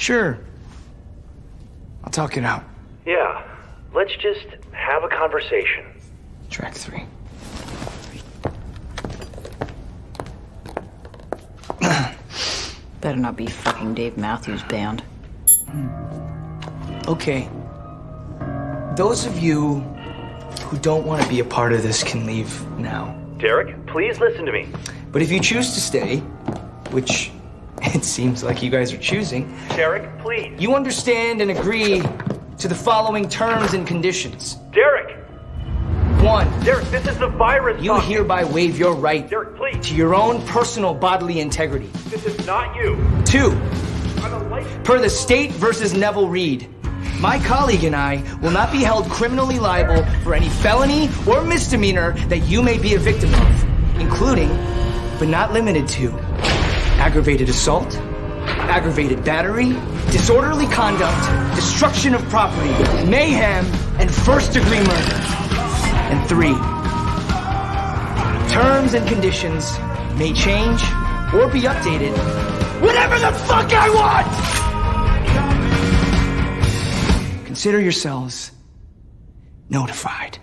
Sure. I'll talk it out. Yeah, let's just have a conversation. Track 3. Better not be fucking Dave Matthews Band. Okay. Those of you who don't want to be a part of this can leave now. Derek, please listen to me. But if you choose to stay, which it seems like you guys are choosing... Derek, please. You understand and agree to the following terms and conditions. Derek! 1. Derek, this is the virus. You hereby waive your right Derek, please. to your own personal bodily integrity. This is not you. 2. I'm a life... Per the State versus Neville Reed, my colleague and I will not be held criminally liable for any felony or misdemeanor that you may be a victim of, including, but not limited to, aggravated assault, aggravated battery, disorderly conduct, destruction of property, mayhem, and first-degree murder. And 3, terms and conditions may change or be updated whenever the fuck I want! Consider yourselves notified.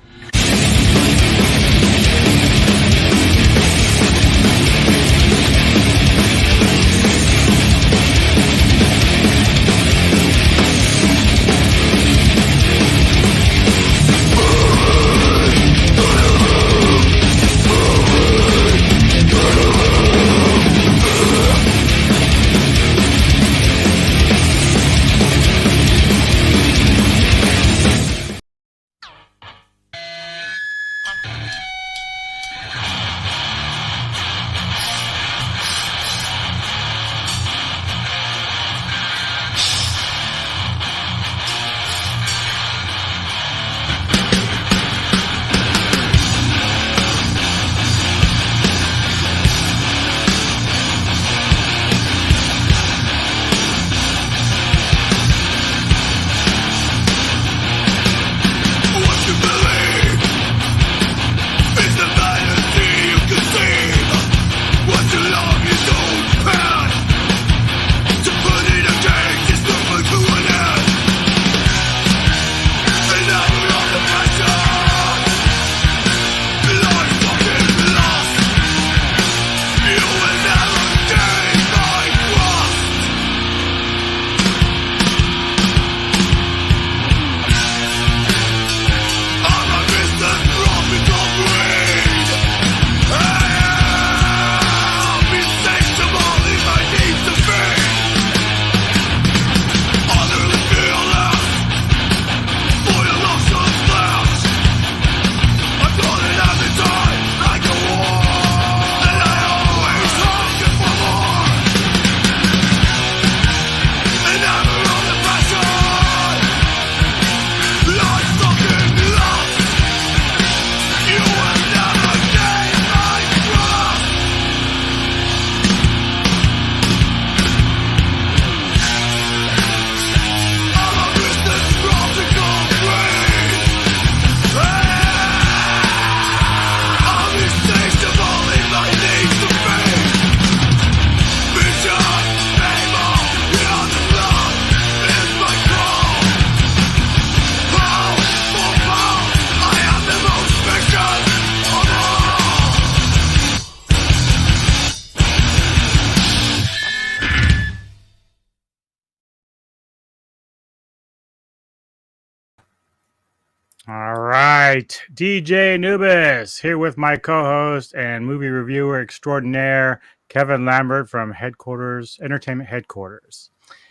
All right, DJ Anubis here with my co-host and movie reviewer extraordinaire, Kevin Lambert from Entertainment Headquarters.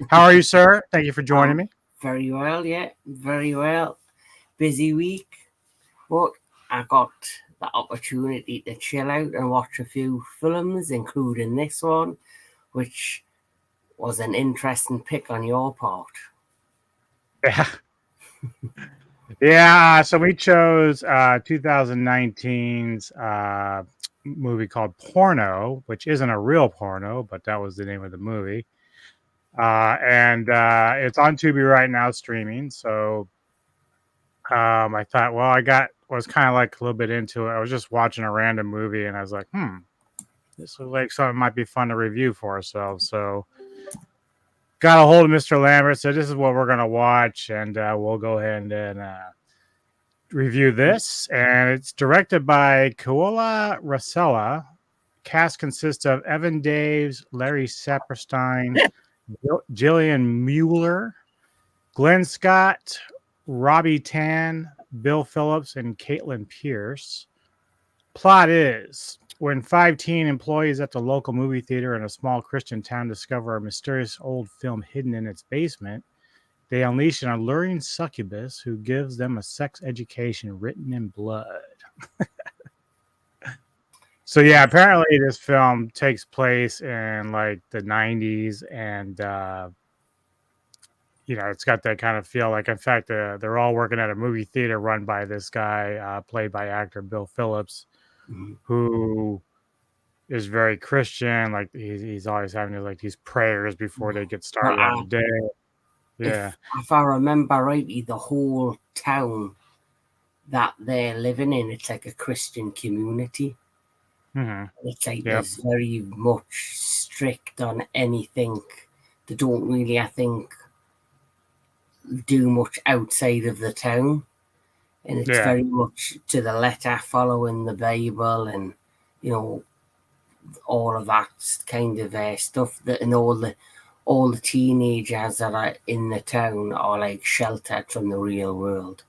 How are you, sir? Thank you for joining me. Very well, yeah, very well. Busy week, but I got the opportunity to chill out and watch a few films, including this one, which was an interesting pick on your part. Yeah. Yeah, so we chose 2019's movie called Porno, which isn't a real porno, but that was the name of the movie. And it's on Tubi right now streaming. So I thought, well, was kind of like a little bit into it. I was just watching a random movie and I was like, this looks like something might be fun to review for ourselves. So got a hold of Mr. Lambert, said this is what we're gonna watch, and we'll go ahead and review this. And it's directed by Koala Rosella. Cast consists of Evan Daves, Larry Saperstein, Jillian Mueller, Glenn Scott, Robbie Tan, Bill Phillips, and Katelyn Pearce. Plot is when 5 teen employees at the local movie theater in a small Christian town discover a mysterious old film hidden in its basement, they unleash an alluring succubus who gives them a sex education written in blood. So yeah, apparently this film takes place in like the 90s, and it's got that kind of feel. Like, in fact, they're all working at a movie theater run by this guy, played by actor Bill Phillips, who is very Christian. Like he's always having like these prayers before they get started on the day. Yeah. If I remember rightly, the whole town that they're living in, it's like a Christian community. It's like there's very much strict on anything. They don't really, I think, do much outside of the town. And it's very much to the letter, following the Bible, and all of that kind of stuff. And all the teenagers that are in the town are like sheltered from the real world.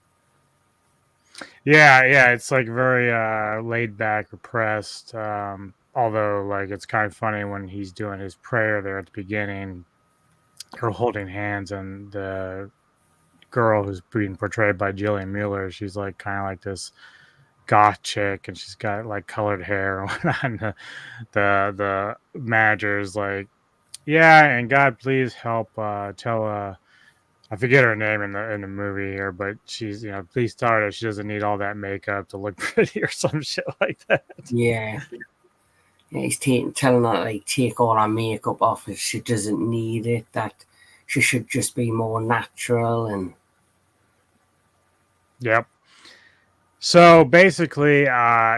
Yeah, it's like very laid back, repressed. Although, like, it's kind of funny when he's doing his prayer there at the beginning, they're holding hands, and the girl who's being portrayed by Jillian Mueller, she's like kind of like this goth chick, and she's got like colored hair and whatnot. The manager's like, yeah, and God, please help tell I forget her name in the movie here, but she's please tell her that she doesn't need all that makeup to look pretty or some shit like that. Yeah, he's telling her like take all her makeup off if she doesn't need it. That she should just be more natural. And yep. So basically,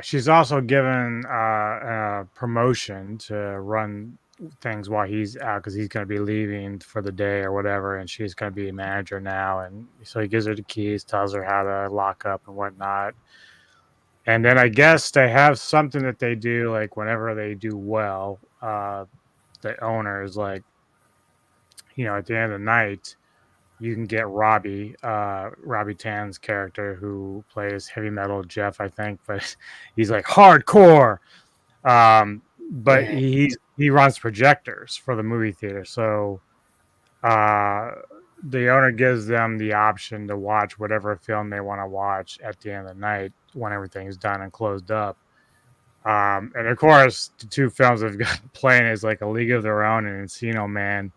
she's also given a promotion to run things while he's out, because he's going to be leaving for the day or whatever, and she's going to be a manager now. And so he gives her the keys, tells her how to lock up and whatnot. And then I guess they have something that they do, like whenever they do well, the owner is like, at the end of the night, you can get Robbie Tan's character, who plays heavy metal Jeff, I think, but he's like hardcore. But he runs projectors for the movie theater, so the owner gives them the option to watch whatever film they want to watch at the end of the night when everything's done and closed up. And of course, the two films they've got playing is like A League of Their Own and Encino Man.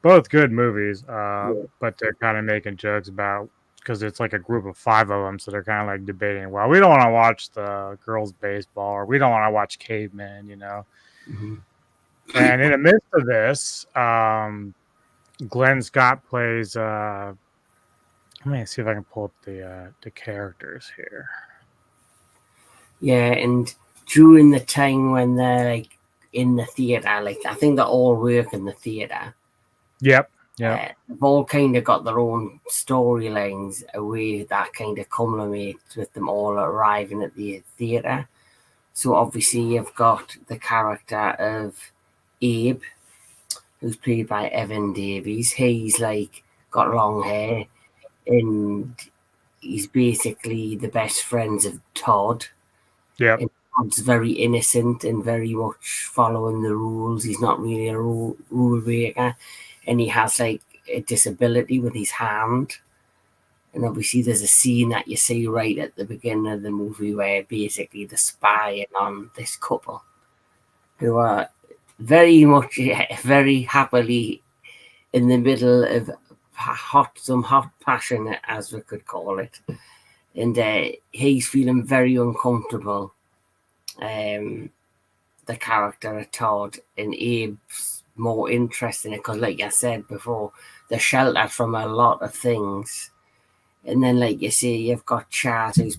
Both good movies, but they're kind of making jokes about, because it's like a group of 5 of them, so they're kind of like debating, well, we don't want to watch the girls' baseball, or we don't want to watch Cavemen, And in the midst of this, Glenn Scott plays. Let me see if I can pull up the characters here. Yeah, and during the time when they're like in the theater, like I think they all work in the theater. Yep. They've all kind of got their own storylines away that kind of culminates with them all arriving at the theater. So obviously you've got the character of Abe, who's played by Evan Davies. He's like got long hair, and he's basically the best friends of Todd. Yeah. Todd's very innocent and very much following the rules. He's not really a rule breaker, and he has like a disability with his hand. And obviously there's a scene that you see right at the beginning of the movie where basically they're spying on this couple who are very much, very happily in the middle of some hot passion, as we could call it. And he's feeling very uncomfortable, the character of Todd, and Abe's more interested in it because, like I said before, they're sheltered from a lot of things. And then, like you say, you've got Chaz, who's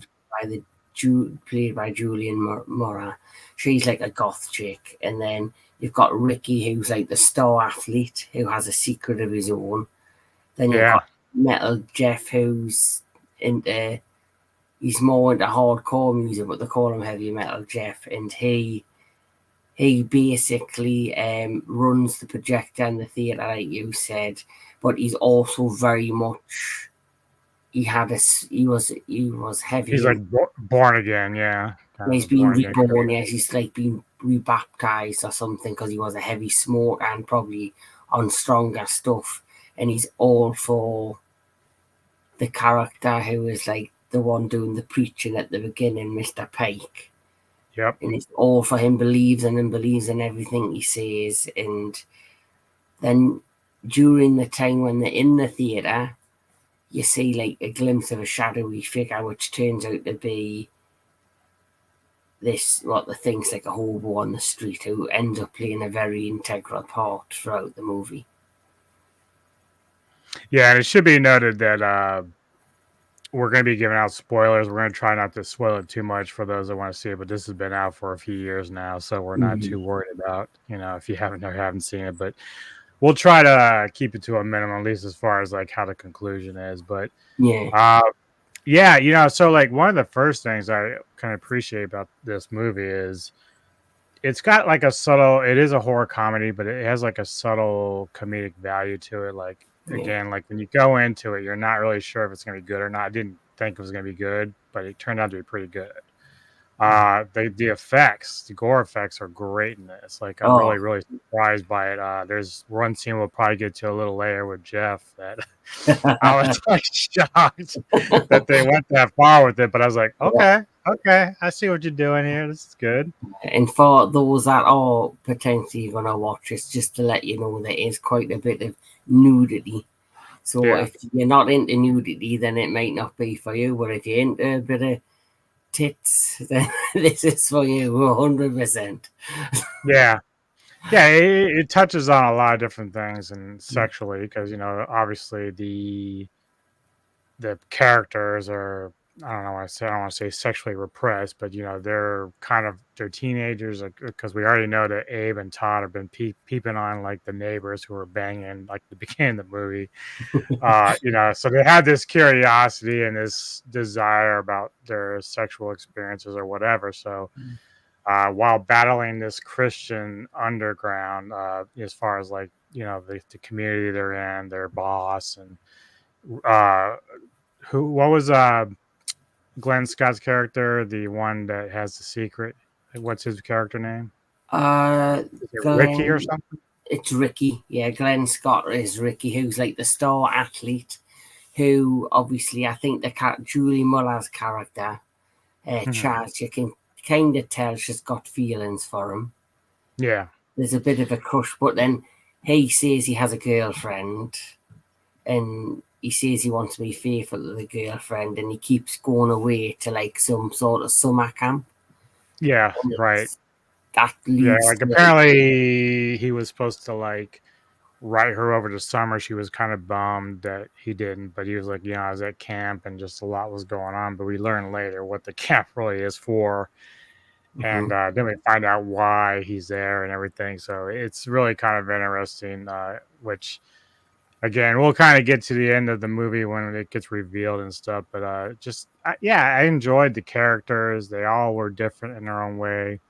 played by Jillian Mueller. She's like a goth chick. And then You've got Ricky, who's like the star athlete who has a secret of his own. Then you've Yeah. got Metal Jeff, who's into he's more into hardcore music, but they call him Heavy Metal Jeff, and he basically runs the projector in the theater, like you said, but he's also very much he was heavy. He's like born again, yeah. Kind He's of been born again. reborn. Yes, he's like been rebaptized or something because he was a heavy smoker and probably on stronger stuff. And he's all for the character who is like the one doing the preaching at the beginning, Mr. Pike. Yep. And it's all for him, believes in him, believes in everything he says. And then during the time when they're in the theatre, you see like a glimpse of a shadowy figure, which turns out to be this, what the thing's like a hobo on the street who ends up playing a very integral part throughout the movie. Yeah, and it should be noted that we're going to be giving out spoilers. We're going to try not to spoil it too much for those that want to see it, but this has been out for a few years now, so we're not too worried about, if you haven't seen it. But we'll try to keep it to a minimum, at least as far as like how the conclusion is. But yeah, so like one of the first things I kind of appreciate about this movie is it's got like it is a horror comedy, but it has like a subtle comedic value to it. Like, again, like when you go into it, you're not really sure if it's going to be good or not. I didn't think it was going to be good, but it turned out to be pretty good. The effects, the gore effects are great in this. Like, I'm really, really surprised by it. There's one scene we'll probably get to a little later with Jeff that I was like shocked that they went that far with it, but I was like, okay, I see what you're doing here. This is good. And for those that are potentially going to watch this, just to let you know, there is quite a bit of nudity. So if you're not into nudity, then it might not be for you. But if you're into a bit of tits, then this is for you 100%. Yeah, it touches on a lot of different things and sexually, because obviously the characters are, I don't want to say sexually repressed, but they're teenagers, because we already know that Abe and Todd have been peeping on like the neighbors who were banging like the beginning of the movie. So they had this curiosity and this desire about their sexual experiences or whatever. So while battling this Christian underground, as far as like the community they're in, their boss, and what was Glenn Scott's character, the one that has the secret? What's his character name? Ricky or something? It's Ricky. Yeah, Glenn Scott is Ricky, who's like the star athlete, who obviously I think Jillian Mueller's character, Charles, you can kind of tell she's got feelings for him. Yeah. There's a bit of a crush, but then he says he has a girlfriend, and he says he wants to be faithful to the girlfriend, and he keeps going away to like some sort of summer camp. Yeah, right. That leads like apparently he was supposed to like write her over to summer. She was kind of bummed that he didn't, but he was like, I was at camp and just a lot was going on. But we learn later what the camp really is for. And then we find out why he's there and everything. So it's really kind of interesting, which, again, we'll kind of get to the end of the movie when it gets revealed and stuff. But I enjoyed the characters. They all were different in their own way.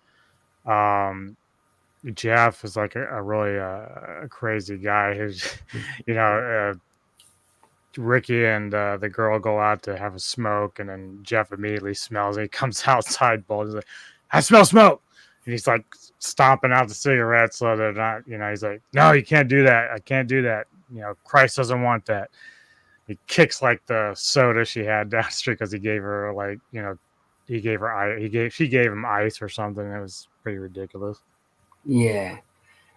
Jeff is like a really crazy guy who's, Ricky and the girl go out to have a smoke, and then Jeff immediately smells it. He comes outside, bold. He's like, I smell smoke. And he's like stomping out the cigarettes so they're not, he's like, no, you can't do that. I can't do that. Christ doesn't want that. He kicks like the soda she had down the street because he gave her like, she gave him ice or something. It was pretty ridiculous. Yeah.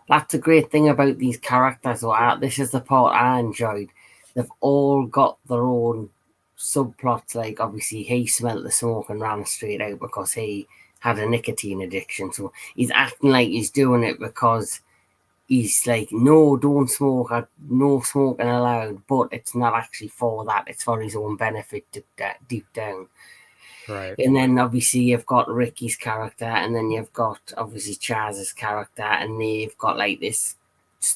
That's a great thing about these characters. This is the part I enjoyed. They've all got their own subplots. Like, obviously, he smelled the smoke and ran straight out because he had a nicotine addiction. So he's acting like he's doing it because he's like, no, don't smoke. No smoking allowed. But it's not actually for that. It's for his own benefit deep down. Right. And then obviously you've got Ricky's character, and then you've got obviously Chaz's character, and they've got like this,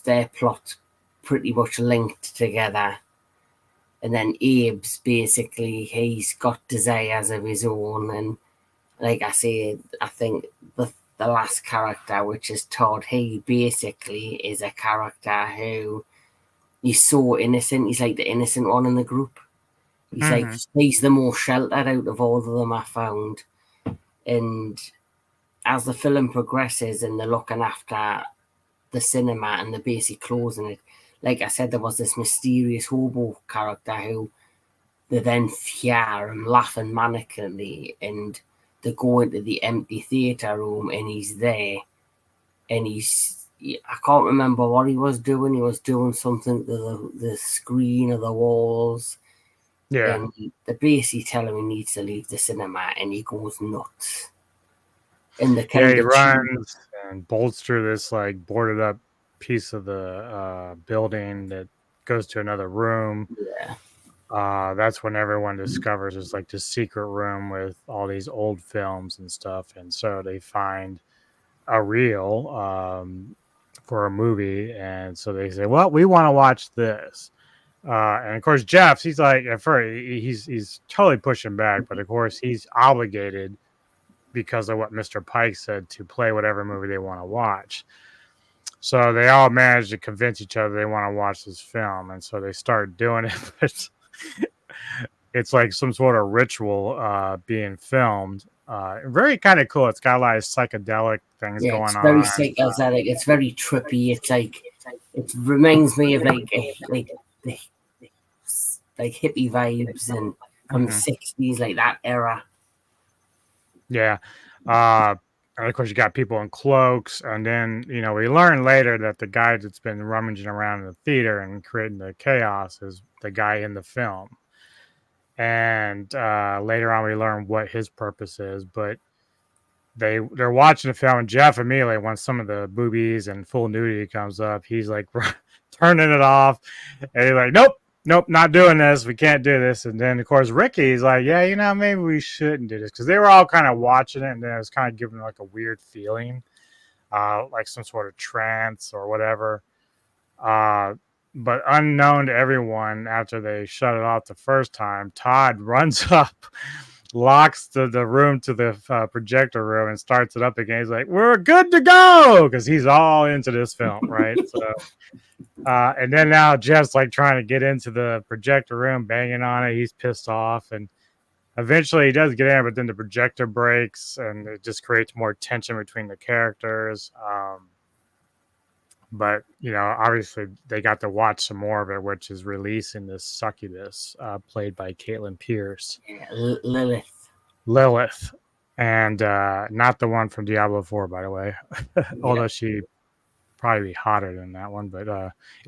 their plot pretty much linked together. And then Abe's basically, he's got desires of his own, and like I say, I think the last character, which is Todd, he basically is a character who he's so innocent. He's like the innocent one in the group. He's like, he's the most sheltered out of all of them, I found. And as the film progresses and they're looking after the cinema and they're basically closing it, like I said, there was this mysterious hobo character who they then fear and laughing manically, and they go into the empty theatre room and he's there, and I can't remember what he was doing. He was doing something to the screen or the walls. Yeah. And they basically tell him he needs to leave the cinema, and he goes nuts. And the kind He of runs and bolts through this like boarded up piece of the building that goes to another room. Yeah. That's when everyone discovers there's like this secret room with all these old films and stuff, and so they find a reel for a movie, and so they say, "Well, we want to watch this." And of course, Jeff's he's like at first he's totally pushing back, but of course he's obligated because of what Mr. Pike said to play whatever movie they want to watch. So they all manage to convince each other they want to watch this film, and so they start doing it. But it's like some sort of ritual being filmed. Very kind of cool. It's got a lot of psychedelic things going it's on. very psychedelic. It's very trippy. It's like, it reminds me of like hippie vibes and from the 60s, like that era. Yeah. And of course, you got people in cloaks. And then, we learn later that the guy that's been rummaging around in the theater and creating the chaos is the guy in the film. And later on, we learn what his purpose is. But they're watching the film, and Jeff immediately, once some of the boobies and full nudity comes up, he's like turning it off. And he's like, nope, not doing this. We can't do this. And then, of course, Ricky's like, yeah, maybe we shouldn't do this. Because they were all kind of watching it, and then it was kind of giving like a weird feeling, like some sort of trance or whatever. But unknown to everyone, after they shut it off the first time, Todd runs up, locks the room to the projector room, and starts it up again. He's like, we're good to go, because he's all into this film, right? So... and then now Jeff's like trying to get into the projector room, banging on it. He's pissed off, and eventually he does get in, but then the projector breaks, and it just creates more tension between the characters. But obviously they got to watch some more of it, which is releasing this succubus, played by Katelyn Pearce. Yeah, Lilith, and not the one from Diablo 4, by the way. Although she probably be hotter than that one, but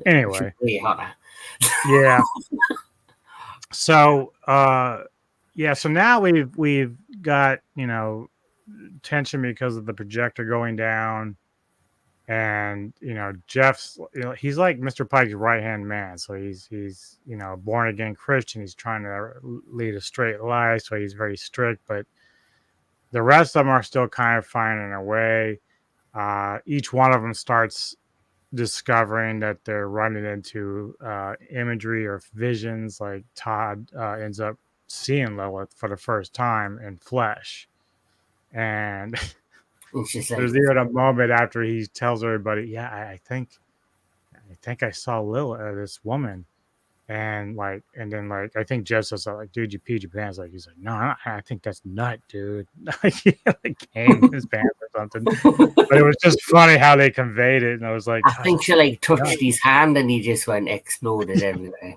anyway, yeah. So so now we've got tension because of the projector going down, and Jeff's he's like Mr. Pike's right hand man, so he's born again Christian. He's trying to lead a straight life, so he's very strict, but the rest of them are still kind of finding a way. Each one of them starts discovering that they're running into imagery or visions. Like Todd ends up seeing Lilith for the first time in flesh, and there's even a moment after he tells everybody, "Yeah, I think I saw Lilith, this woman." And then I think Jeff says like, "Dude, you peed your pants." Like he's like, "No, I think that's nut, dude." He like came in his pants or something. But it was just funny how they conveyed it, and I was like, I think she like touched his hand, and he just went exploded everywhere.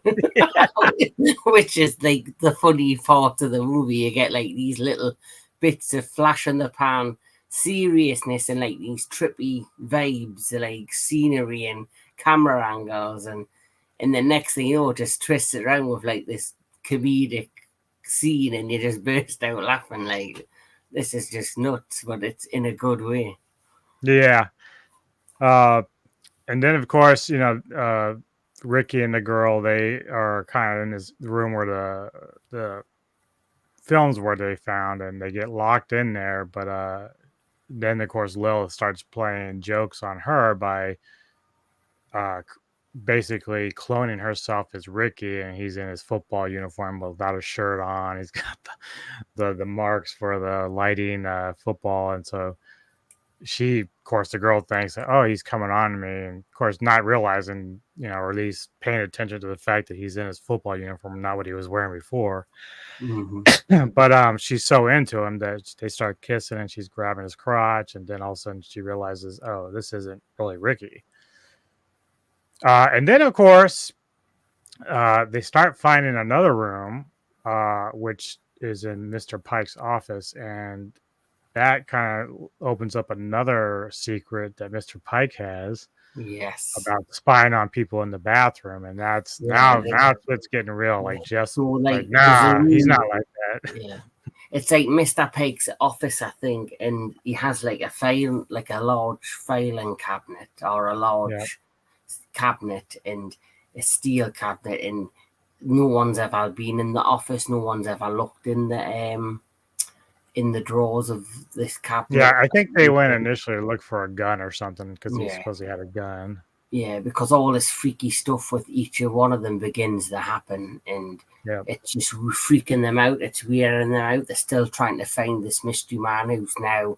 Which is like the funny part of the movie. You get like these little bits of flash in the pan seriousness and like these trippy vibes, like scenery and camera angles, and the next thing you know, just twist it around with like this comedic scene, and you just burst out laughing. Like, this is just nuts, but it's in a good way. Yeah. And then of course, Ricky and the girl, they are kind of in this room where the films where they found, and they get locked in there. But then, of course, Lilith starts playing jokes on her by basically cloning herself as Ricky, and he's in his football uniform without a shirt on. He's got the marks for the lighting football, and so she, of course, the girl thinks that, oh, he's coming on to me, and of course, not realizing, or at least paying attention to the fact that he's in his football uniform, not what he was wearing before. But she's so into him that they start kissing, and she's grabbing his crotch, and then all of a sudden she realizes, oh, this isn't really Ricky. And then, of course, they start finding another room, which is in Mr. Pike's office, and that kind of opens up another secret that Mr. Pike has. Yes. About spying on people in the bathroom, and that's now it's getting real. Like, just so, like, nah, he's not like that. Yeah, it's like Mr. Pike's office, I think, and he has like a file, like a large filing cabinet or a large cabinet and a steel cabinet, and no one's ever been in the office. No one's ever looked in the drawers of this cabinet. Yeah, I think they went initially to look for a gun or something because he supposedly had a gun. Yeah, because all this freaky stuff with each of one of them begins to happen, and it's just freaking them out. It's weirding them out. They're still trying to find this mystery man who's now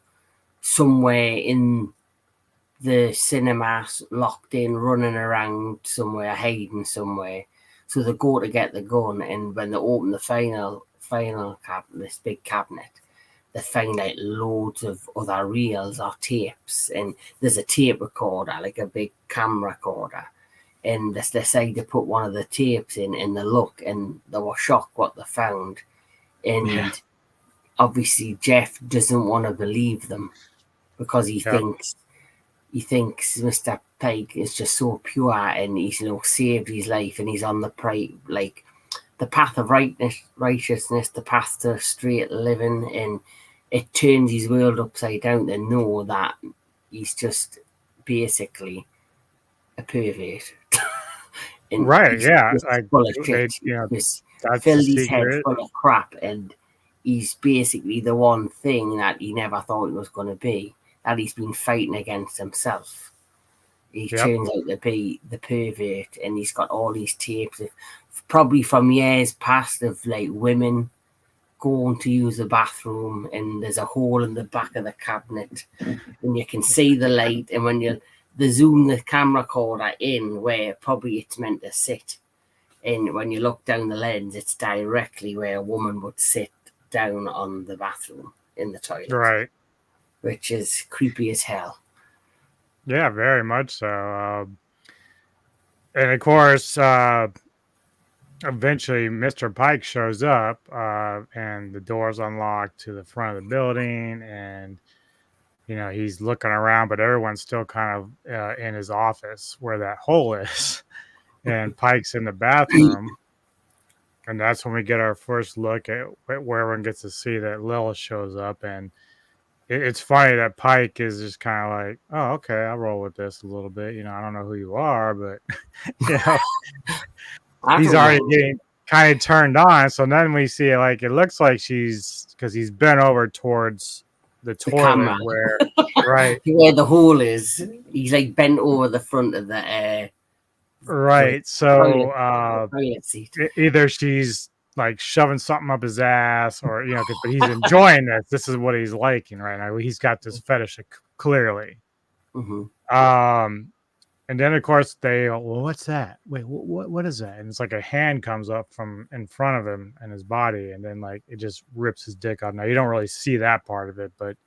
somewhere in the cinema, locked in, running around somewhere, hiding somewhere. So they go to get the gun, and when they open the final cabinet, this big cabinet, they find out loads of other reels or tapes, and there's a tape recorder, like a big camera recorder, and they decide to put one of the tapes in, and they look, and they were shocked what they found, and obviously Jeff doesn't want to believe them because he thinks Mr. Pike is just so pure, and he's saved his life, and he's on the path of righteousness, the path to straight living, and it turns his world upside down to know that he's just basically a pervert. Right, yeah. Like, full of shit. That's filled his head full of crap, and he's basically the one thing that he never thought he was going to be, that he's been fighting against himself. He turns out to be the pervert, and he's got all these tapes, probably from years past, of like women going to use the bathroom, and there's a hole in the back of the cabinet, and you can see the light, and when they zoom the camera recorder in where probably it's meant to sit, and when you look down the lens, it's directly where a woman would sit down on the bathroom in the toilet. Right. Which is creepy as hell. Yeah, very much so. And of course, eventually Mr. Pike shows up, and the door's unlocked to the front of the building, and he's looking around, but everyone's still kind of in his office where that hole is, and Pike's in the bathroom, and that's when we get our first look at where everyone gets to see that Lilith shows up. And it's funny that Pike is just kind of like, oh, okay, I'll roll with this a little bit. I don't know who you are, but he's already getting kind of turned on. So then we see it looks like because he's bent over towards the toilet camera. where where the hole is. He's like bent over the front of the right. So toilet seat. Either she's like shoving something up his ass, or but he's enjoying this. This is what he's liking right now. He's got this fetish clearly. And then, of course, they go, well, what's that? Wait, what is that? And it's like a hand comes up from in front of him and his body, and then it just rips his dick off. Now, you don't really see that part of it, but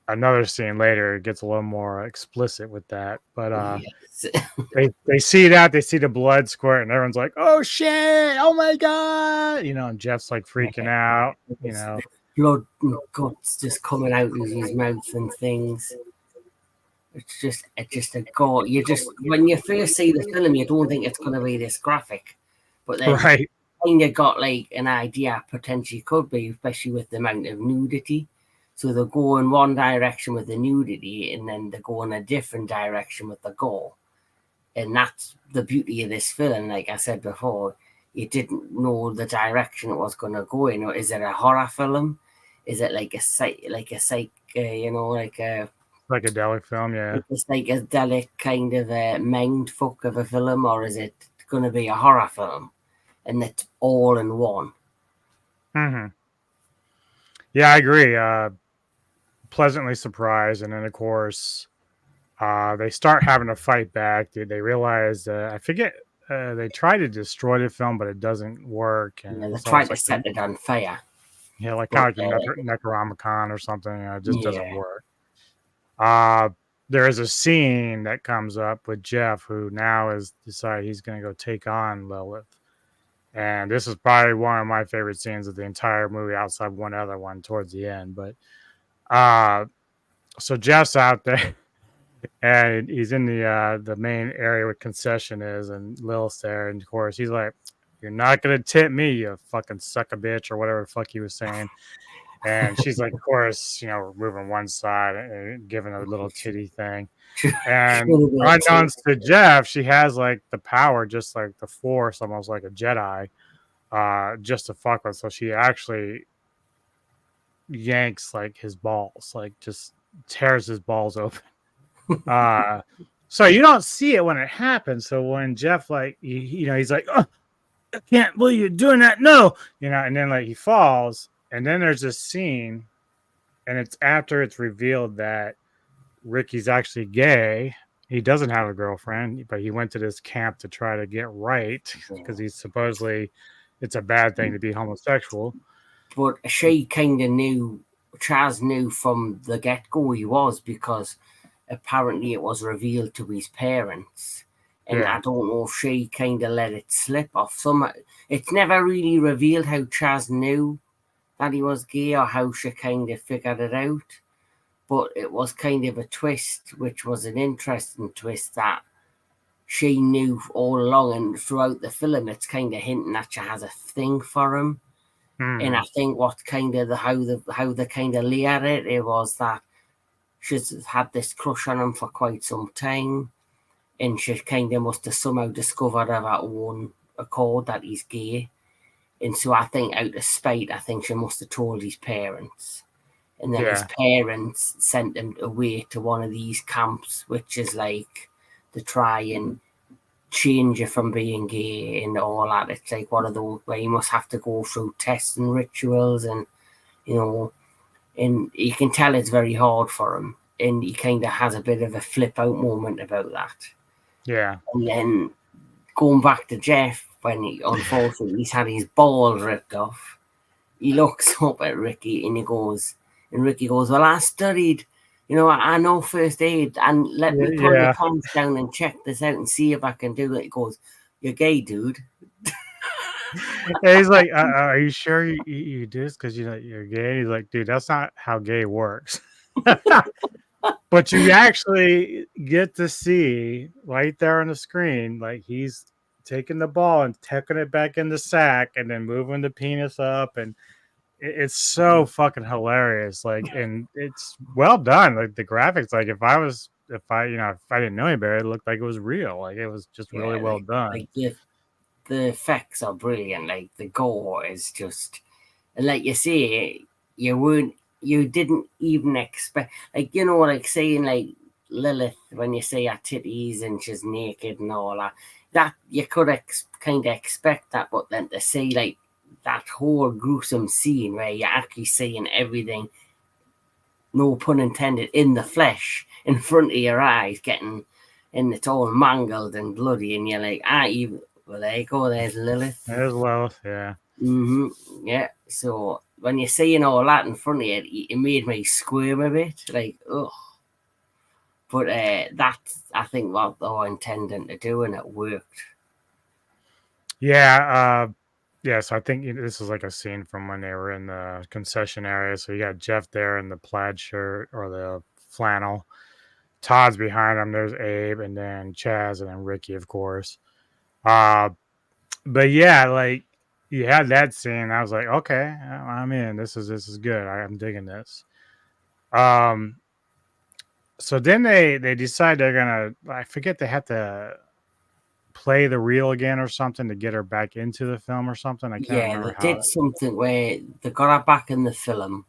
another scene later, it gets a little more explicit with that. But they see that, they see the blood squirt, and everyone's like, oh, shit, oh, my God. And Jeff's freaking out, Blood and guts just coming out of his mouth and things. It's just a gore. When you first see the film, you don't think it's going to be this graphic, but then you got an idea potentially could be, especially with the amount of nudity. So they go in one direction with the nudity, and then they go in a different direction with the gore, and that's the beauty of this film. Like I said before, you didn't know the direction it was going to go in. Or is it a horror film? Is it like a Psychedelic film, yeah. it's like a delicate kind of a mind fuck of a film, or is it going to be a horror film? And it's all in one. Hmm. Yeah, I agree. Pleasantly surprised, and then of course, they start having to fight back. They realize, I forget, they try to destroy the film, but it doesn't work, and Yeah, they it's tried almost to like set it on fire, like but kind of like a Necronomicon or something. It just doesn't yeah, work. Uh, there is a scene that comes up with Jeff, who now has decided he's going to go take on Lilith. And this is probably one of my favorite scenes of the entire movie, outside one other one towards the end. But so Jeff's out there, and he's in the main area where concession is, and Lil's there, and of course he's like, "You're not gonna tip me, you fucking suck a bitch," or whatever the fuck he was saying. And she's like, of course, moving one side and giving a little titty thing. And unknowns to Jeff, she has like the power, just like the Force, almost like a Jedi, just to fuck with. So she actually yanks like his balls, like just tears his balls open. So you don't see it when it happens. So when Jeff, like, he's like, "Oh, I can't believe you're doing that. No," and then like he falls, and then there's this scene, and it's after it's revealed that Ricky's actually gay. He doesn't have a girlfriend, but he went to this camp to try to get right because he's supposedly it's a bad thing to be homosexual. But she kind of knew, Chaz knew from the get-go he was, because apparently it was revealed to his parents. And Yeah. I don't know if she kind of let it slip off. It's never really revealed how Chaz knew that he was gay or how she kind of figured it out. But it was kind of a twist, which was an interesting twist, that she knew all along. And throughout the film, it's kind of hinting that she has a thing for him. And I think what kind of how the kind of layer it was that she's had this crush on him for quite some time, and she kind of must have somehow discovered of her own accord that he's gay. And so I think out of spite, I think she must have told his parents. And then his parents sent him away to one of these camps, which is like to try and change you from being gay and all that. It's like one of those where you must have to go through tests and rituals, and and you can tell it's very hard for him. And he kind of has a bit of a flip out moment about that. Yeah. And then going back to Jeff, when unfortunately he's had his balls ripped off, he looks up at Ricky and Ricky goes, "Well, I studied, I know first aid, and let me pull your pants down and check this out and see if I can do it." He goes, "You're gay, dude." And he's like, "Are you sure you do this because you're gay?" He's like, "Dude, that's not how gay works." But you actually get to see right there on the screen, like he's taking the ball and tucking it back in the sack and then moving the penis up, and it's so fucking hilarious. Like, and it's well done. Like the graphics, like if I didn't know any better, it looked like it was real. Like it was just really well done. Like the effects are brilliant. Like the gore is just, and like you say, you didn't even expect, like saying like Lilith, when you say her titties and she's naked and all that you could kind of expect that, but then to see like that whole gruesome scene where you're actually seeing everything, no pun intended, in the flesh in front of your eyes, and it's all mangled and bloody, and you're like, well, there you go, there's Lilith. There's Lilith, yeah. Mm-hmm. Yeah. So when you're seeing all that in front of you, it made me squirm a bit, like, ugh. But that's, I think, what they were intending to do, and it worked. Yeah. So I think this is like a scene from when they were in the concession area. So you got Jeff there in the plaid shirt or the flannel. Todd's behind him. There's Abe, and then Chaz, and then Ricky, of course. But yeah, like you had that scene. I was like, okay, I'm in. This is good. I'm digging this. So then they decide they're gonna. I forget they have to play the reel again or something to get her back into the film or something. I can't Yeah, remember they how. did something where they got her back in the film,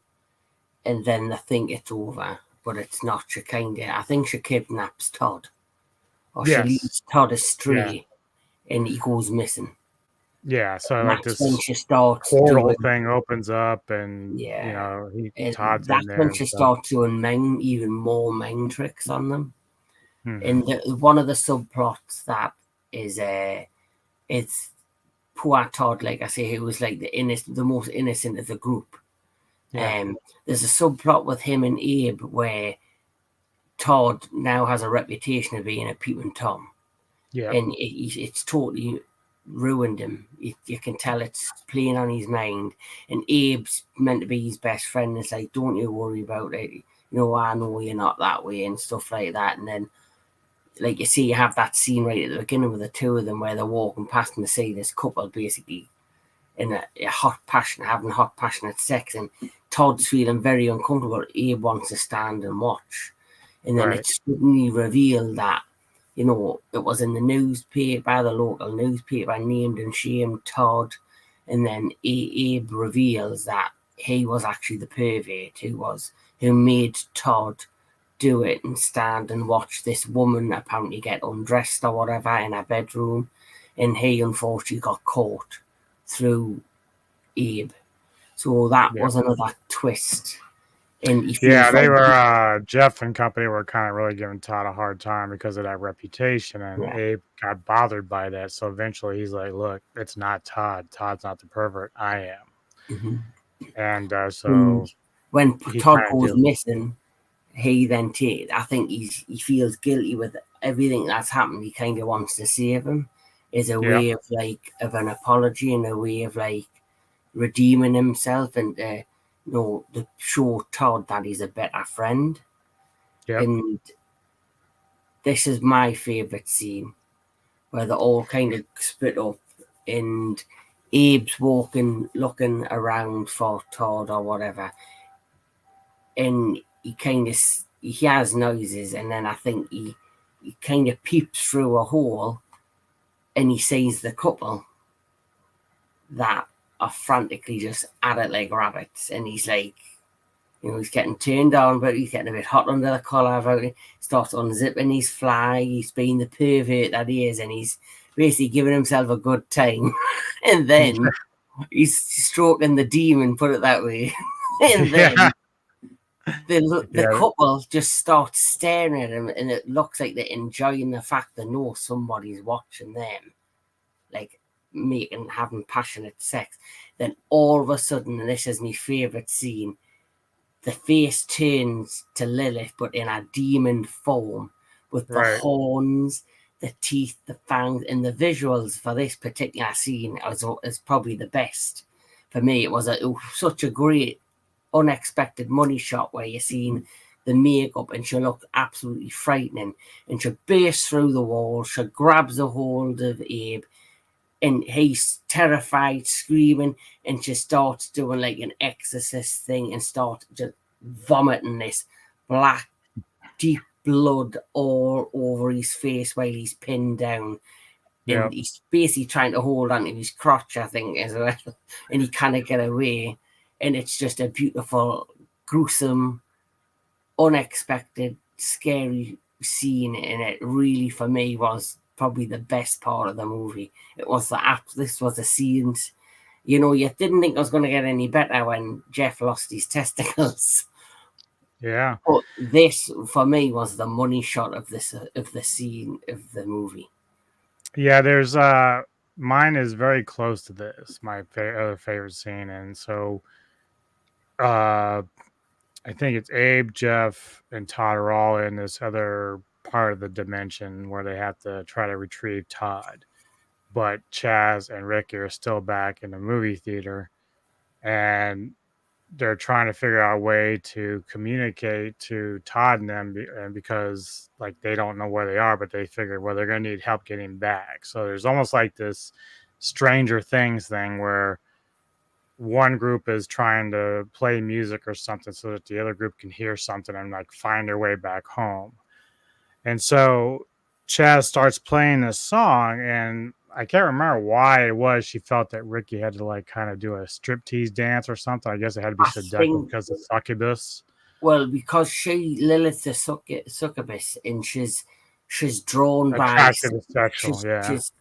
and then they think it's over, but it's not. I think she kidnaps Todd, or she Yes. leaves Todd Yeah. astray, and he goes missing. Yeah. So And like that's when this she starts portal doing, thing opens up, and yeah, and Todd's in that's there when and she stuff. starts doing even more mind tricks on them. Hmm. And one of the subplots that is, it's poor Todd, like I say, who was like the most innocent of the group. Yeah. There's a subplot with him and Abe where Todd now has a reputation of being a peeping Tom, Yeah. and it's totally ruined him. You can tell it's playing on his mind. And Abe's meant to be his best friend. It's like, don't you worry about it. I know you're not that way and stuff like that. And then, like you see, you have that scene right at the beginning with the two of them where they're walking past and they see this couple basically in a hot passion, having hot passionate sex, and Todd's feeling very uncomfortable. Abe wants to stand and watch, and then Right. it's suddenly revealed that it was in the newspaper, the local newspaper, named and shamed Todd, and then Abe reveals that he was actually the pervert who made Todd do it and stand and watch this woman apparently get undressed or whatever in her bedroom, and he unfortunately got caught through Abe. So that Yeah. was another twist. And he Yeah, feels they like, were Jeff and company were kind of really giving Todd a hard time because of that reputation, and yeah, Abe got bothered by that. So eventually, he's like, "Look, it's not Todd. Todd's not the pervert. I am." mhm. And And so when he Todd kind of goes deals. missing, he then I think he feels guilty with everything that's happened. He kind of wants to save him, is a Yeah, way of of an apology and a way of redeeming himself and to show Todd that he's a better friend. yep, And this is my favorite scene where they're all kind of split up and Abe's walking, looking around for Todd or whatever, and he hears noises, and then I think he kind of peeps through a hole, and he sees the couple that are frantically just at it like rabbits, and he's like, he's getting turned on, but he's getting a bit hot under the collar about it. Starts unzipping his fly. He's being the pervert that he is, and he's basically giving himself a good time. And then he's stroking the demon, put it that way. And yeah, then the yeah, couple just starts staring at him, and it looks like they're enjoying the fact they know somebody's watching them, like having passionate sex. Then all of a sudden, and this is my favorite scene, the face turns to Lilith, but in a demon form, with the right, horns, the teeth, the fangs, and the visuals for this particular scene is probably the best for me. It was such a great, unexpected money shot where you're seeing the makeup, and she looked absolutely frightening. And she bursts through the wall, she grabs a hold of Abe, and he's terrified, screaming, and she starts doing like an exorcist thing and starts just vomiting this black, deep blood all over his face while he's pinned down. And yep, he's basically trying to hold on to his crotch, I think, as well. And he can't get away. And it's just a beautiful, gruesome, unexpected, scary scene, and it really for me was probably the best part of the movie. It was this was the scenes, you didn't think it was going to get any better when Jeff lost his testicles. yeah, But this for me was the money shot of the scene of the movie. yeah. There's mine is very close to this. My other favorite scene, and so uh, I think it's Abe, Jeff, and Todd are all in this other part of the dimension where they have to try to retrieve Todd. But Chaz and Ricky are still back in the movie theater, and they're trying to figure out a way to communicate to Todd and them, and because like they don't know where they are, but they figure, well, they're going to need help getting back. So there's almost like this Stranger Things thing where one group is trying to play music or something so that the other group can hear something and like find their way back home. And so Chaz starts playing this song, and I can't remember why it was she felt that Ricky had to like kind of do a striptease dance or something. I guess it had to be I seductive think, because of succubus. well, because Lilith's a succubus, and she's drawn by Attractive and sexual,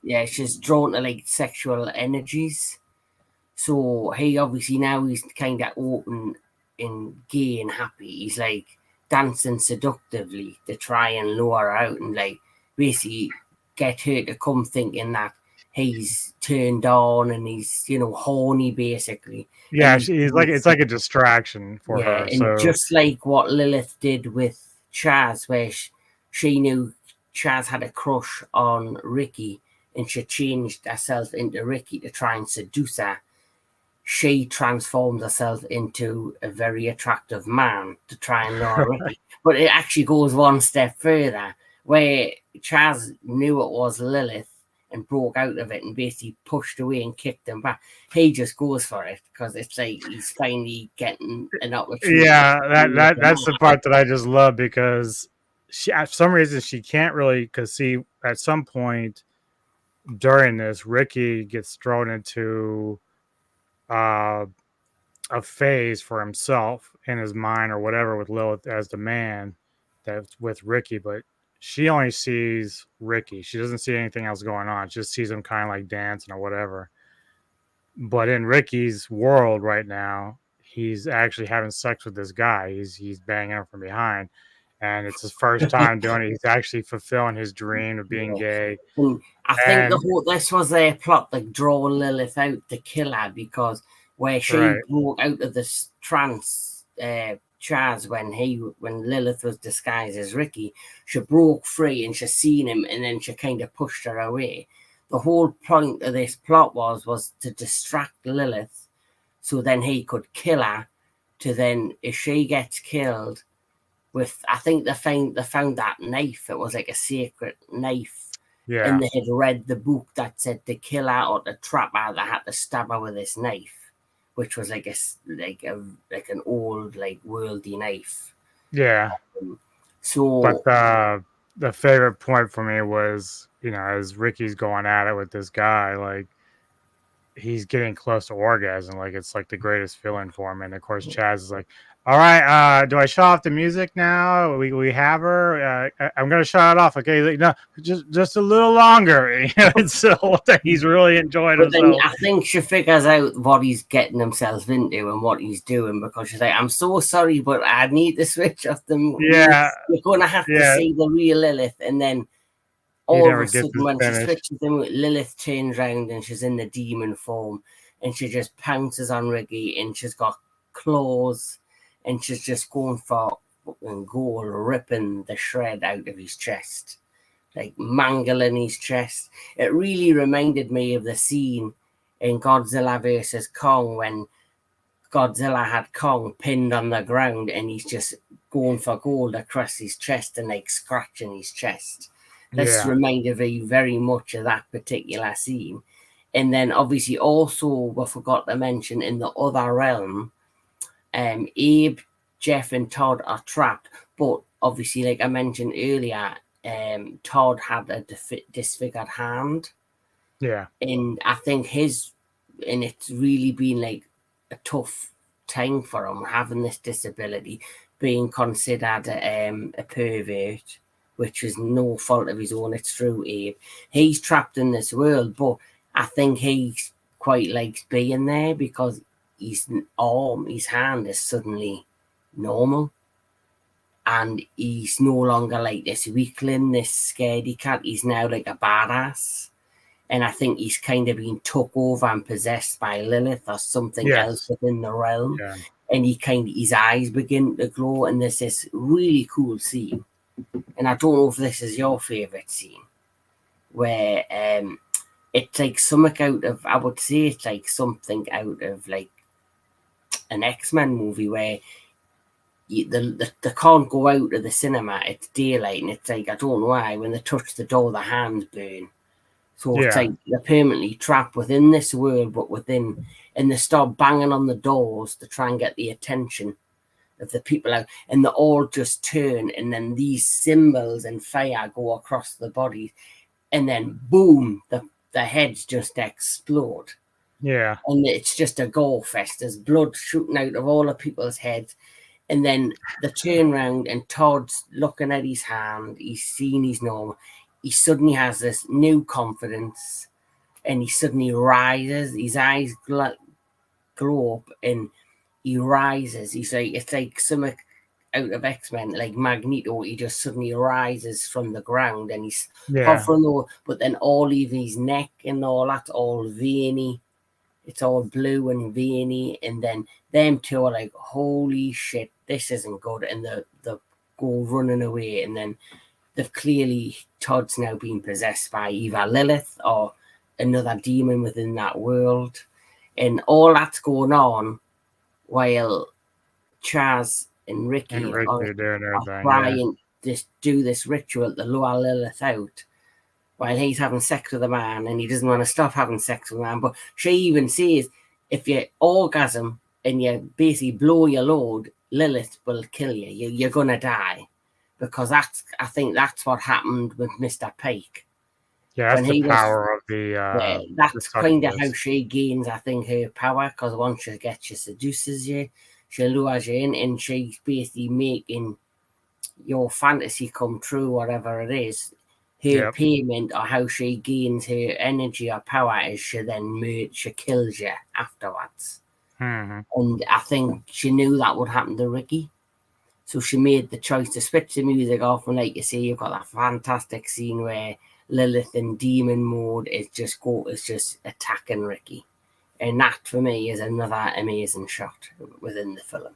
yeah. she's drawn to like sexual energies. So he obviously now he's kind of open and gay and happy. He's like dancing seductively to try and lure her out and like basically get her to come thinking that he's turned on and he's, you know, horny basically. Yeah, And she's like it's like a distraction for yeah, her. and So just like what Lilith did with Chaz, where she knew Chaz had a crush on Ricky and she changed herself into Ricky to try and seduce her, she transforms herself into a very attractive man to try and lure Ricky. But it actually goes one step further, where Chaz knew it was Lilith and broke out of it and basically pushed away and kicked him back. He just goes for it because it's like he's finally getting an opportunity. yeah, that's the part that I just love because she, for some reason, she can't really because see at some point during this, Ricky gets thrown into uh, a phase for himself in his mind or whatever with Lilith as the man that's with Ricky, but she only sees Ricky. She doesn't see anything else going on. She just sees him kind of like dancing or whatever. But in Ricky's world right now, he's actually having sex with this guy. He's banging her from behind, and it's his first time doing it. He's actually fulfilling his dream of being gay. And I think And this was their plot, like draw Lilith out to kill her, because where she right, broke out of this trance, Chaz, when Lilith was disguised as Ricky, she broke free and she seen him, and then she kind of pushed her away. The whole point of this plot was to distract Lilith, so then he could kill her. To then, if she gets killed, with I think they found that knife. It was like a secret knife, yeah, and they had read the book that said to kill her or to trap her, they had to stab her with this knife, which was like an old like worldy knife. yeah. So But the favorite point for me was, you know, as Ricky's going at it with this guy, like he's getting close to orgasm, like it's like the greatest feeling for him. And of course, Chaz is like, "All right, do I shut off the music now? We have her. I'm gonna shut it off. Okay, like, no, just a little longer." You know, and so he's really enjoying but then himself. I think she figures out what he's getting himself into and what he's doing, because she's like, "I'm so sorry, but I need to switch off them. Yeah, You're gonna have to yeah. see the real Lilith." And then He all of never a gets sudden, his when she finish. switches them, Lilith turns around and she's in the demon form, and she just pounces on Ricky, and she's got claws, and she's just going for fucking Gore, ripping the shred out of his chest, like mangling his chest. It really reminded me of the scene in Godzilla versus Kong when Godzilla had Kong pinned on the ground and he's just going for gold across his chest and like scratching his chest. This Yeah, reminded me very much of that particular scene. And then obviously also we forgot to mention in the other realm, Abe, Jeff and Todd are trapped. But obviously, like I mentioned earlier, Todd had a disfigured hand. yeah, And I think it's really been like a tough time for him having this disability, being considered a pervert, which is no fault of his own. It's through Abe. He's trapped in this world, but I think he quite likes being there because his hand is suddenly normal. And he's no longer like this weakling, this scaredy cat. He's now like a badass. And I think he's kind of been took over and possessed by Lilith or something else yes, within the realm. yeah, And his eyes begin to glow, and there's this really cool scene. And I don't know if this is your favorite scene, where it's like something out of, I would say it's like something out of like an X-Men movie where they can't go out of the cinema. It's daylight, and it's like, I don't know why, when they touch the door, the hands burn. So it's yeah, like they're permanently trapped within this world, but and they start banging on the doors to try and get the attention of the people out, and they all just turn, and then these symbols and fire go across the bodies, and then boom, the heads just explode. Yeah. And it's just a gore fest. There's blood shooting out of all the people's heads. And then they turn around and Todd's looking at his hand. He's seen he's normal. He suddenly has this new confidence and he suddenly rises. His eyes glow up and he rises. It's like something out of X-Men, like Magneto. He just suddenly rises from the ground and he's hovering over, but then all of his neck and all that's all veiny. It's all blue and veiny, and then them two are like, holy shit, this isn't good, and they go running away, and then they've clearly, Todd's now been possessed by either Lilith or another demon within that world, and all that's going on while Chaz and Ricky are trying to do this ritual to lure Lilith out, while he's having sex with a man and he doesn't want to stop having sex with a man. But she even says, if you orgasm and you basically blow your load, Lilith will kill you. You're going to die. Because I think that's what happened with Mr. Pike. Yeah, that's the power of the... that's kind of how she gains, I think, her power. Because once she gets you, seduces you, she lures you in, and she's basically making your fantasy come true, whatever it is. Her payment or how she gains her energy or power is she kills you afterwards. Mm-hmm. And I think she knew that would happen to Ricky. So she made the choice to switch the music off. And like you say, you've got that fantastic scene where Lilith in demon mode is just attacking Ricky. And that for me is another amazing shot within the film.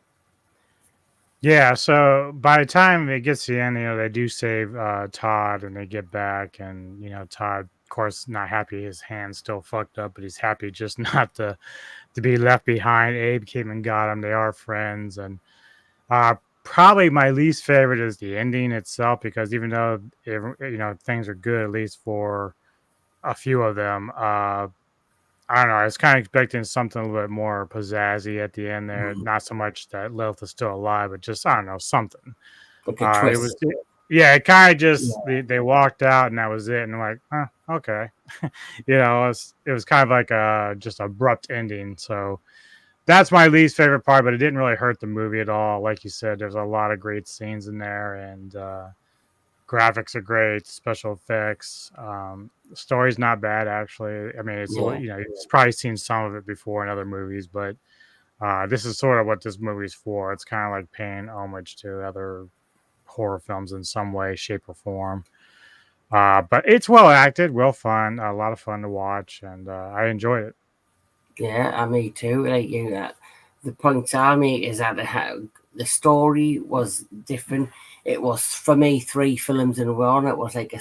Yeah, so by the time it gets to the end, they do save Todd and they get back, and Todd, of course, not happy. His hand's still fucked up, but he's happy just not to be left behind. Abe came and got him. They are friends, and probably my least favorite is the ending itself, because even though things are good, at least for a few of them, I don't know. I was kind of expecting something a little bit more pizzazzy at the end there. Mm-hmm. Not so much that Lilith is still alive, but just, I don't know, something. Like a twist. It kind of just, they walked out and that was it. And I'm like, okay. It was kind of like just abrupt ending. So that's my least favorite part, but it didn't really hurt the movie at all. Like you said, there's a lot of great scenes in there, and graphics are great, special effects. The story's not bad, actually. I mean, it's you've probably seen some of it before in other movies, but this is sort of what this movie's for. It's kind of like paying homage to other horror films in some way, shape, or form. But it's well acted, well fun, a lot of fun to watch, and I enjoyed it. Yeah, me too. Like the points I make is that the story was different. It was, for me, 3 films in one. It was like a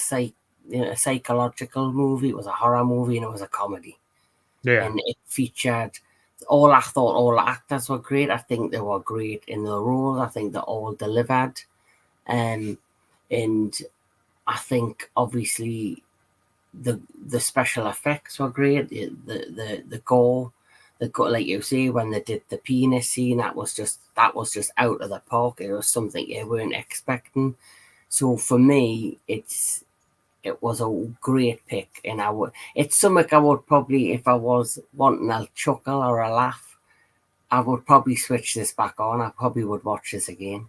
psychological movie. It was a horror movie, and it was a comedy. Yeah. And it featured all the actors were great. I think they were great in the roles. I think they all delivered. And I think obviously the special effects were great. The gore, like you say, when they did the penis scene, that was just out of the park. It was something you weren't expecting. So for me, it was a great pick, and it's something I would probably, if I was wanting a chuckle or a laugh, I would probably switch this back on. I probably would watch this again.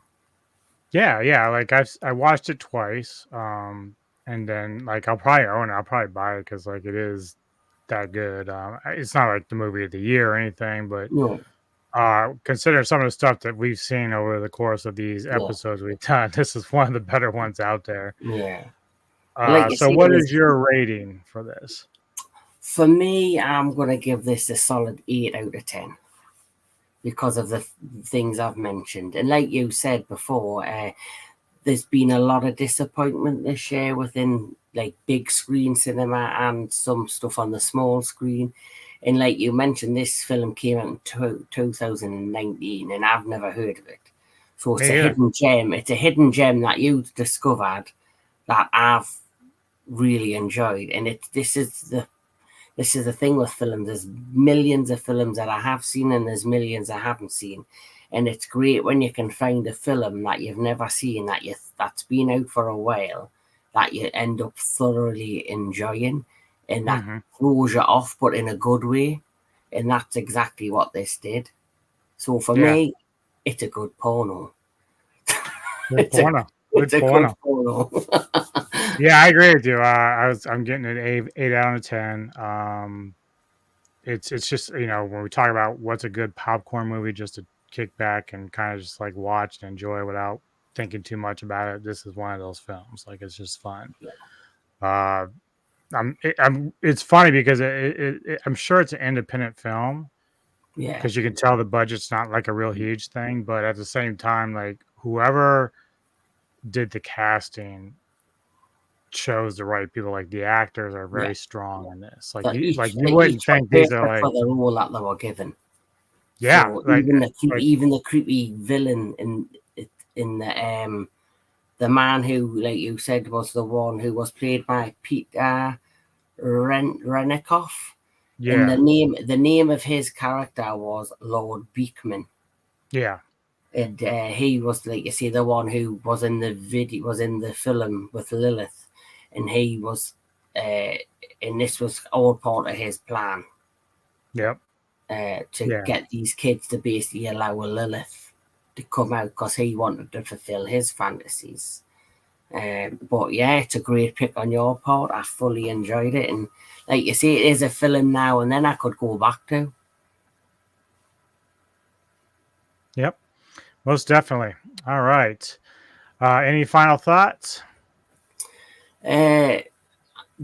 Yeah. Like I watched it twice, and then like I'll probably own it. I'll probably buy it because like it is that good. It's not like the movie of the year or anything, but considering some of the stuff that we've seen over the course of these episodes we've done, this is one of the better ones out there. Yeah. So what is your rating for this? For me, I'm going to give this a solid 8 out of 10 because of the things I've mentioned. And like you said before, there's been a lot of disappointment this year within like big screen cinema and some stuff on the small screen. And like you mentioned, this film came out in 2019 and I've never heard of it. So it's a hidden gem. It's a hidden gem that you discovered that I've really enjoyed. And this is the thing with films. There's millions of films that I have seen and there's millions I haven't seen. And it's great when you can find a film that you've never seen that's been out for a while that you end up thoroughly enjoying, and that throws you off, but in a good way. And that's exactly what this did. So for me, it's a good porno. Good porno. It's a good porno. Yeah, I agree with you. I'm getting an 8 out of 10. It's just, when we talk about what's a good popcorn movie, just to kick back and kind of just like watch and enjoy without thinking too much about it. This is one of those films. Like, it's just fun. Uh, it's funny because I'm sure it's an independent film. Yeah. Because you can tell the budget's not like a real huge thing, but at the same time, like, whoever did the casting chose the right people. Like, the actors are very strong in this. Like, you wouldn't think these are like for the role that they were given. Yeah, So like, even the creepy villain in the man who, like you said, was the one who was played by Peter Renikoff. yeah, And the name of his character was Lord Beekman. Yeah. And he was, like you see, the one who was in the film with Lilith, and he was, and this was all part of his plan. Yep. To get these kids to basically allow Lilith to come out because he wanted to fulfill his fantasies. But yeah, it's a great pick on your part. I fully enjoyed it, and like you say, it is a film now and then I could go back to. Yep, most definitely. All right. Any final thoughts?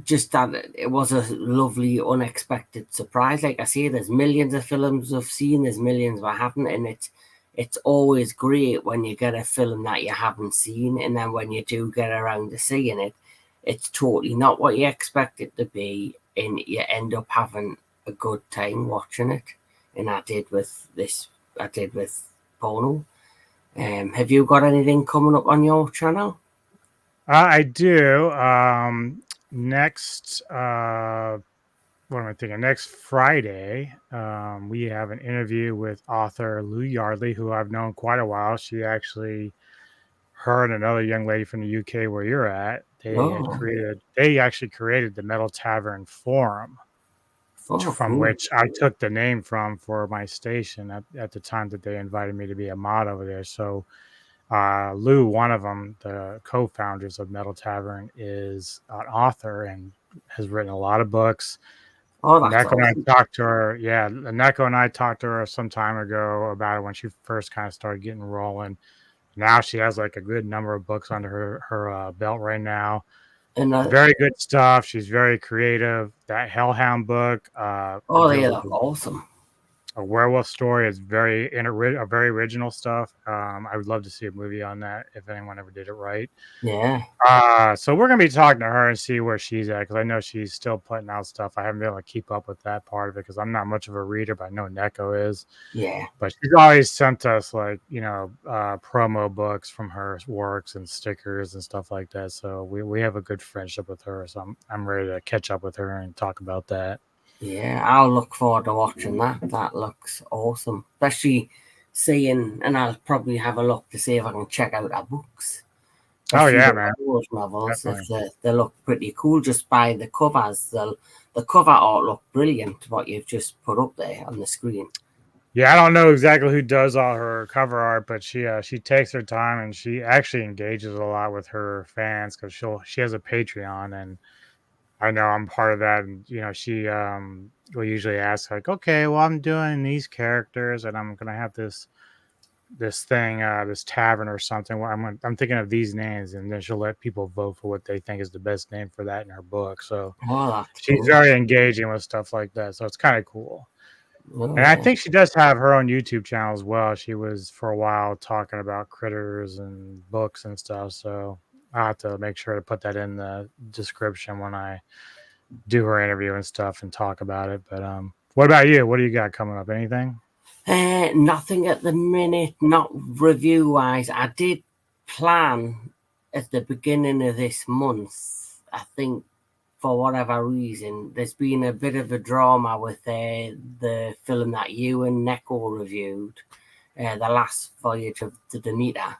Just that it was a lovely, unexpected surprise. Like I say, there's millions of films I've seen, there's millions I haven't, and it's always great when you get a film that you haven't seen, and then when you do get around to seeing it, it's totally not what you expect it to be, and you end up having a good time watching it. And I did with this. I did with Porno. Have you got anything coming up on your channel? I do. Next, what am I thinking? Next Friday, we have an interview with author Lou Yardley, who I've known quite a while. She actually, her and another young lady from the UK where you're at, they actually created the Metal Tavern Forum, from which I took the name from for my station at the time that they invited me to be a mod over there. So Lou, one of them, the co-founders of Metal Tavern, is an author and has written a lot of books. Neko and I talked to her. Yeah, Neko and I talked to her some time ago about it when she first kind of started getting rolling. Now she has like a good number of books under her belt right now. And very good stuff. She's very creative. That Hellhound book. Yeah, that's awesome. A werewolf story is very original stuff. I would love to see a movie on that if anyone ever did it right. Yeah. So we're gonna be talking to her and see where she's at, because I know she's still putting out stuff. I haven't been able to keep up with that part of it because I'm not much of a reader, but I know Neko is. Yeah. But she's always sent us promo books from her works and stickers and stuff like that. So we have a good friendship with her. So I'm ready to catch up with her and talk about that. Yeah, I'll look forward to watching that. That looks awesome. Especially seeing, and I'll probably have a look to see if I can check out her books. Oh yeah, man. Those novels, they look pretty cool just by the covers. The cover art look brilliant, what you've just put up there on the screen. Yeah, I don't know exactly who does all her cover art, but she takes her time and she actually engages a lot with her fans because she has a Patreon, and I know I'm part of that. And she will usually ask like, okay, well, I'm doing these characters and I'm gonna have this thing, this tavern or something. Well, I'm thinking of these names, and then she'll let people vote for what they think is the best name for that in her book. So she's very engaging with stuff like that. So it's kind of cool. And I think she does have her own YouTube channel as well. She was for a while talking about critters and books and stuff. So I'll have to make sure to put that in the description when I do her interview and stuff and talk about it. But what about you? What do you got coming up? Anything? Nothing at the minute, not review wise. I did plan at the beginning of this month. I think for whatever reason, there's been a bit of a drama with the film that you and Neko reviewed. The Last Voyage of the Demeter.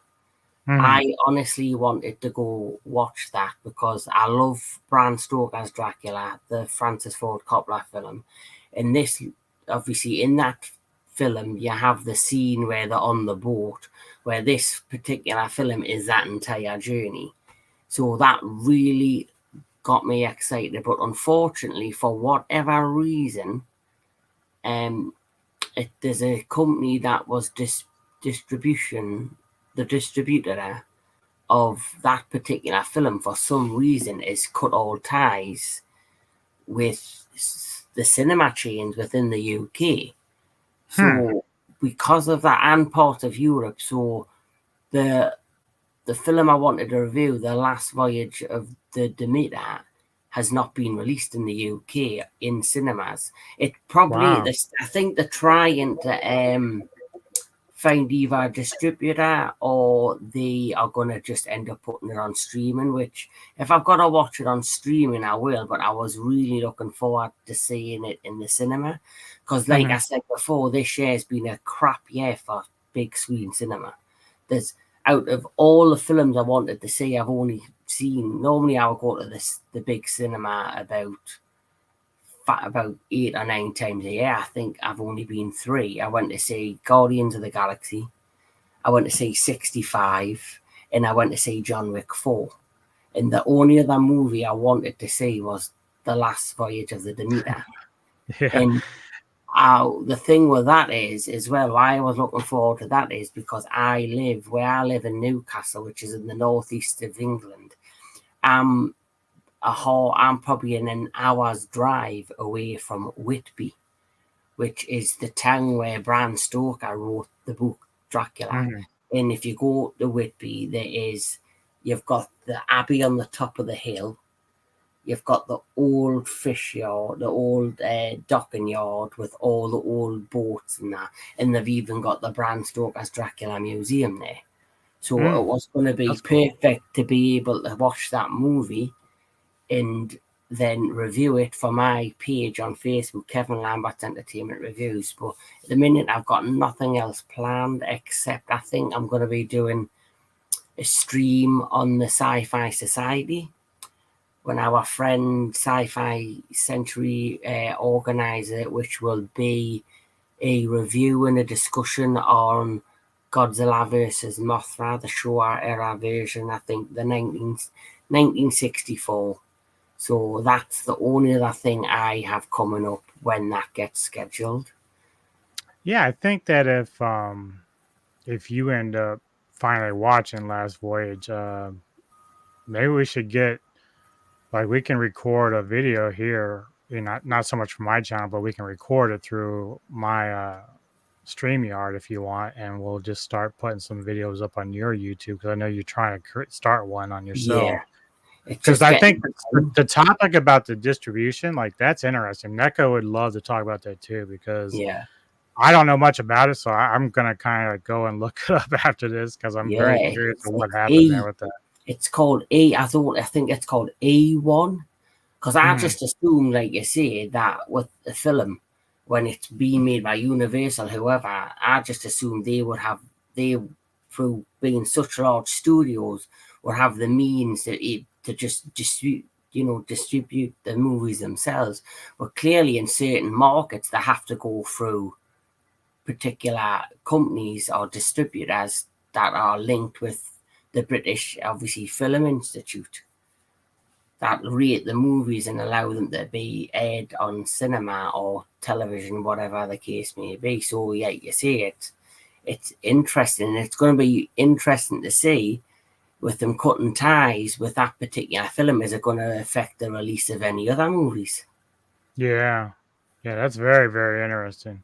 Mhm. I honestly wanted to go watch that because I love Bram Stoker's Dracula, the Francis Ford Coppola film. And this, obviously, in that film, you have the scene where they're on the boat, where this particular film is that entire journey. So that really got me excited. But unfortunately, for whatever reason, there's a company that was the distributor of that particular film for some reason is cut all ties with the cinema chains within the UK. So because of that, and part of Europe, so the film I wanted to review, The Last Voyage of the Demeter, has not been released in the UK in cinemas. It probably, Wow. I think they're trying to find either a distributor or they are going to just end up putting it on streaming, which if I've got to watch it on streaming, I will, but I was really looking forward to seeing it in the cinema because like I said before, this year has been a crap year for big screen cinema. There's out of all the films I wanted to see, I've only seen, normally I would go to the big cinema about 8 or 9 times a year. I think I've only been 3. I went to see Guardians of the Galaxy, I went to see 65, and I went to see John Wick 4. And the only other movie I wanted to see was The Last Voyage of the Demeter. Yeah. And the thing with that is, as well, why I was looking forward to that is because where I live in Newcastle, which is in the northeast of England. I'm probably in an hour's drive away from Whitby, which is the town where Bram Stoker wrote the book Dracula. And if you go to Whitby, you've got the Abbey on the top of the hill. You've got the old fish yard, the old docking yard with all the old boats and that. And they've even got the Bram Stoker's Dracula Museum there. So it was going to be perfect to be able to watch that movie and then review it for my page on Facebook, Kevin Lambert's Entertainment Reviews. But at the minute, I've got nothing else planned except I think I'm going to be doing a stream on the Sci-Fi Society when our friend Sci-Fi Century organises it, which will be a review and a discussion on Godzilla versus Mothra, the Showa era version, I think the 1964. So that's the only other thing I have coming up when that gets scheduled. Yeah, I think that if you end up finally watching Last Voyage, maybe we should get we can record a video here. Not so much for my channel, but we can record it through my StreamYard if you want, and we'll just start putting some videos up on your YouTube because I know you're trying to start one on yourself. Yeah. Because I think the topic about the distribution, that's interesting. Neko would love to talk about that too, because I don't know much about it, so I'm gonna kind of go and look it up after this because I'm very curious of what happened there with that. It's called I think it's called A1 because I just assume, like you say, that with the film when it's being made by Universal, whoever, I just assumed they through being such large studios, would have the means to just distribute the movies themselves. But clearly, in certain markets, they have to go through particular companies or distributors that are linked with the British, obviously, Film Institute that rate the movies and allow them to be aired on cinema or television, whatever the case may be. So, yeah, you see it's interesting. It's going to be interesting to see with them cutting ties with that particular film. Is it going to affect the release of any other movies? Yeah, that's very, very interesting.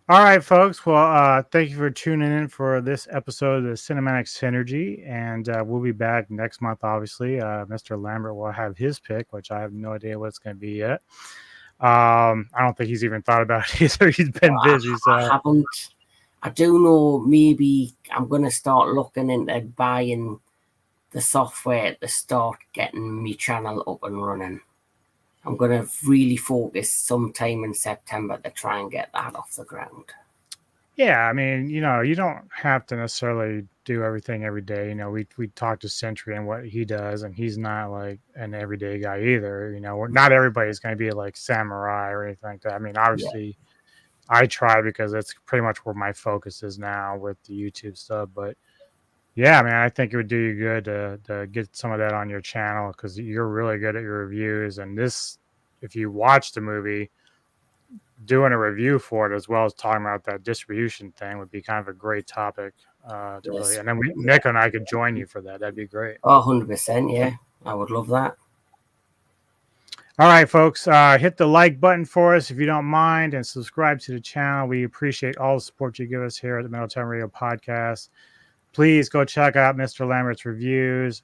All right, folks. Well, thank you for tuning in for this episode of the Cinematic Synergy, and we'll be back next month. Obviously, Mr. Lambert will have his pick, which I have no idea what it's going to be yet. I don't think he's even thought about it either. He's been busy. I haven't. I do know maybe I'm going to start looking into buying the software to start getting my channel up and running. I'm going to really focus sometime in September to try and get that off the ground. Yeah, I mean, you don't have to necessarily do everything every day. We talked to Sentry and what he does, and he's not like an everyday guy either. Not everybody's going to be like Samurai or anything like that. I mean, Yeah. obviously, I try because that's pretty much where my focus is now with the YouTube stuff. But yeah, man, I think it would do you good to get some of that on your channel because you're really good at your reviews. And if you watch the movie, doing a review for it as well as talking about that distribution thing would be kind of a great topic to really. Yes. And then Nick and I could join you for that. That'd be great. Oh, 100%. Yeah. I would love that. All right, folks, hit the like button for us if you don't mind and subscribe to the channel. We appreciate all the support you give us here at the Metal Time Radio Podcast. Please go check out Mr. Lambert's reviews.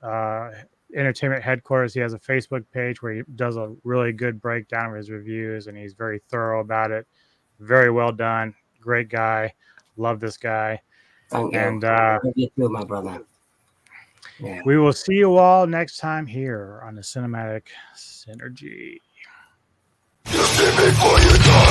Entertainment Headquarters, he has a Facebook page where he does a really good breakdown of his reviews, and he's very thorough about it. Very well done. Great guy. Love this guy. Thank you. And You too, my brother. Yeah. we will see you all next time here on the Cinematic Synergy. You see me before you die.